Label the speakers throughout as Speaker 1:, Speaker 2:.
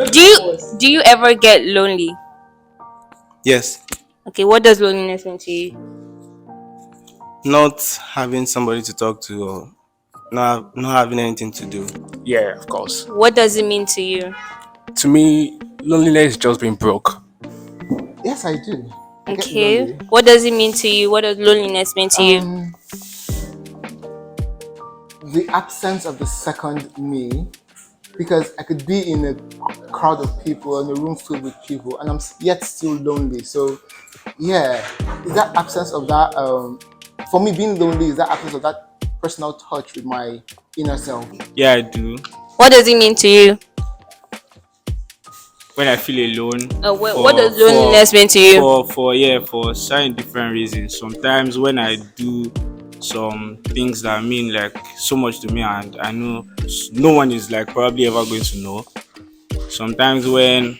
Speaker 1: Do you ever get lonely?
Speaker 2: Yes,
Speaker 1: Okay, what does loneliness mean to you?
Speaker 2: not having somebody to talk to or not having anything to do.
Speaker 3: Yeah, of course.
Speaker 1: What does it mean to you?
Speaker 3: To me, loneliness is just being broke.
Speaker 4: Yes, I do. I get
Speaker 1: Okay.
Speaker 4: lonely.
Speaker 1: What does it mean to you? What does loneliness mean to you?
Speaker 4: Um, the absence of the second me, because I could be in a crowd of people, in a room filled with people, and I'm yet still lonely. So, yeah, is that absence of that? For me, being lonely is that absence of that personal touch with my inner self.
Speaker 2: Yeah, I do.
Speaker 1: What does it mean to you?
Speaker 2: When I feel alone.
Speaker 1: What does loneliness mean to you?
Speaker 2: For certain different reasons. Sometimes when I do some things that mean like so much to me, and I know no one is like probably ever going to know. Sometimes when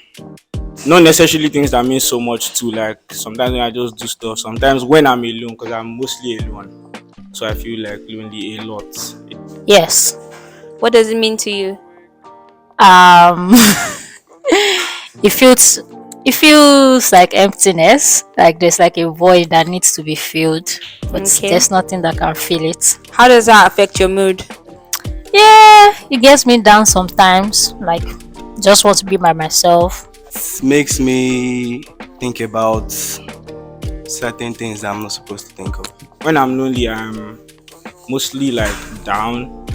Speaker 2: not necessarily things that mean so much to, like sometimes when I just do stuff. Sometimes when I'm alone, because I'm mostly alone, so I feel like lonely a lot.
Speaker 1: Yes. What does it mean to you?
Speaker 5: Um, it feels like emptiness, like there's like a void that needs to be filled, but
Speaker 1: Okay.
Speaker 5: there's nothing that can fill it.
Speaker 1: How does that affect your mood?
Speaker 5: Yeah, it gets me down sometimes, like just want to be by myself.
Speaker 2: It makes me think about certain things that I'm not supposed to think of. When I'm lonely, I'm mostly like down.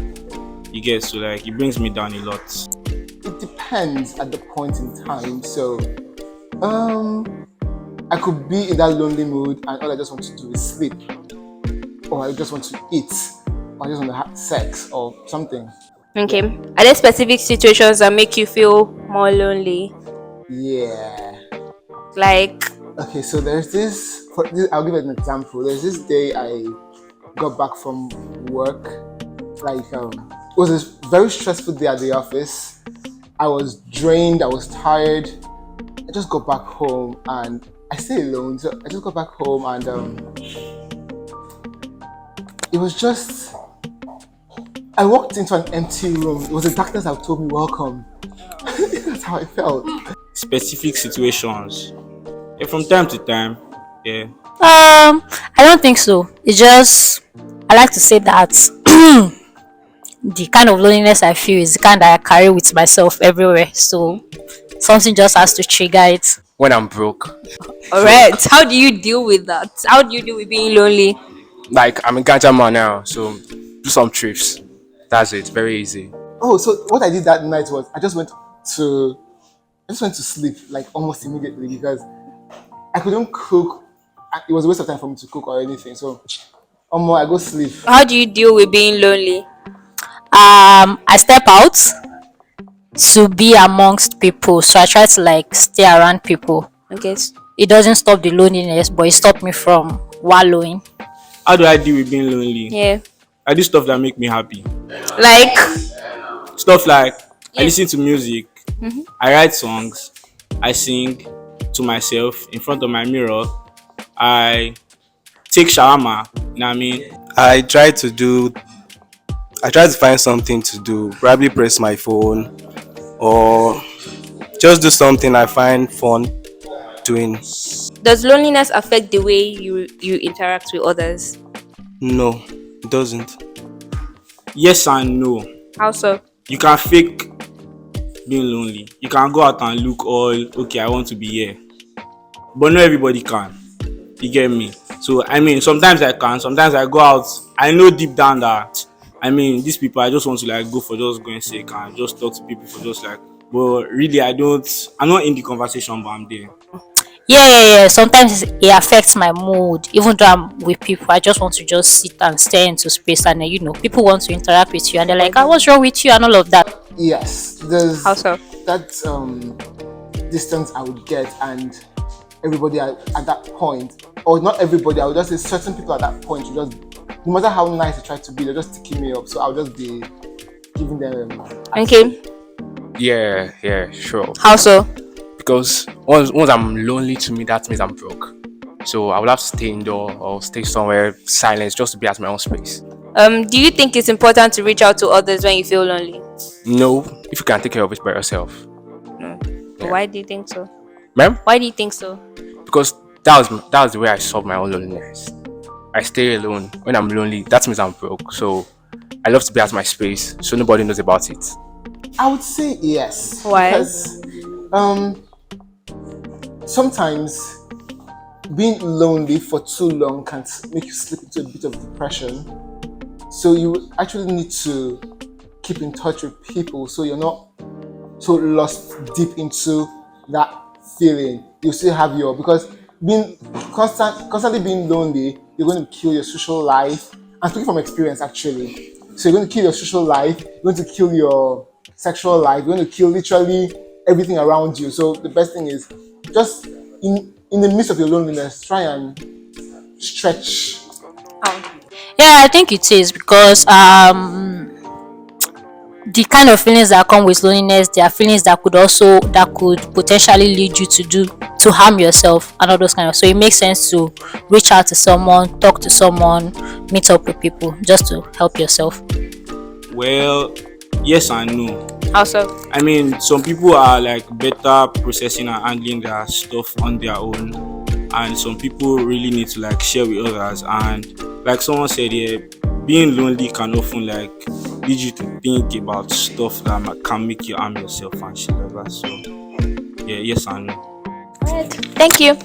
Speaker 2: You get, so like it brings me down a lot.
Speaker 4: It depends at the point in time. So, I could be in that lonely mood, and all I just want to do is sleep, or I just want to eat, or I just want to have sex or something.
Speaker 1: Okay. Are there specific situations that make you feel more lonely?
Speaker 4: Yeah.
Speaker 1: Like,
Speaker 4: Okay, so I'll give it an example. There's this day I got back from work. It was a very stressful day at the office. I was drained, I was tired. I just got back home and I stay alone. So I just got back home and it was just, I walked into an empty room. It was the darkness that told me welcome. That's how I felt.
Speaker 2: Specific situations. Yeah, from time to time. Yeah.
Speaker 5: I don't think so. It's just I like to say that the kind of loneliness I feel is the kind that I carry with myself everywhere. So something just has to trigger it.
Speaker 3: When I'm broke,
Speaker 1: all right, how do you deal with that? How do you deal with being lonely?
Speaker 3: like I'm in Ganja man now, so do some trips. That's it. Very easy.
Speaker 4: Oh, so what I did that night was I just went to sleep like almost immediately because I couldn't cook. It was a waste of time for me to cook or anything. So, I go sleep.
Speaker 1: How do you deal with being lonely?
Speaker 5: I step out to be amongst people, so I try to like stay around people.
Speaker 1: Okay.
Speaker 5: It doesn't stop the loneliness, but it stopped me from wallowing.
Speaker 2: How do I deal with being lonely?
Speaker 1: Yeah.
Speaker 2: I do stuff that make me happy.
Speaker 1: Like,
Speaker 2: Stuff like I
Speaker 1: Yeah.
Speaker 2: listen to music, I write songs, I sing to myself in front of my mirror, I take shawarma, you know what I mean? I try to find something to do, probably press my phone or just do something I find fun doing.
Speaker 1: does loneliness affect the way you interact with others?
Speaker 2: No, it doesn't. Yes and no.
Speaker 1: How so?
Speaker 2: You can fake being lonely. You can go out and look all okay, I want to be here. But not everybody can. You get me? So I mean sometimes I can, sometimes I go out. I know deep down that these people I just want to like go for just going sake and just talk to people for just like, but really I'm not in the conversation, but I'm there.
Speaker 5: Yeah. Sometimes it affects my mood. Even though I'm with people, I just want to just sit and stare into space, and people want to interact with you, and they're like, "Ah, what's wrong with you?" and all of that.
Speaker 4: Yes, there's
Speaker 1: How so?
Speaker 4: that distance I would get, and everybody at that point, or not everybody, I would just say certain people at that point, you just, no matter how nice they try to be, they're just sticking me up. So I'll just be giving them.
Speaker 1: Okay.
Speaker 3: Yeah, sure.
Speaker 1: How so?
Speaker 3: Because once I'm lonely, to me that means I'm broke. So I will have to stay indoor or stay somewhere silent just to be at my own space.
Speaker 1: Do you think it's important to reach out to others when you feel lonely?
Speaker 3: No, if you can take care of it by yourself. Yeah.
Speaker 1: Why do you think so?
Speaker 3: Ma'am?
Speaker 1: Why do you think so?
Speaker 3: Because that was the way I solve my own loneliness. I stay alone. When I'm lonely, that means I'm broke. So I love to be at my space so nobody knows about it.
Speaker 4: I would say yes.
Speaker 1: Why?
Speaker 4: Because sometimes being lonely for too long can make you slip into a bit of depression. So you actually need to keep in touch with people so you're not so lost deep into that feeling. You still have because being constantly being lonely, you're going to kill your social life. I'm speaking from experience actually. So you're going to kill your social life, you're going to kill your sexual life, you're going to kill literally everything around you. So the best thing is just in the midst of your loneliness, try and stretch.
Speaker 5: Yeah, I think it is because the kind of feelings that come with loneliness, there are feelings that could potentially lead you to harm yourself and all those kind of. So it makes sense to reach out to someone, talk to someone, meet up with people just to help yourself.
Speaker 2: Well, yes and no.
Speaker 1: Also,
Speaker 2: I mean, some people are like better processing and handling their stuff on their own, and some people really need to like share with others. And like someone said, yeah, being lonely can often like lead you to think about stuff that can make you harm yourself and shit like that. So, yeah, yes and no.
Speaker 1: thank you.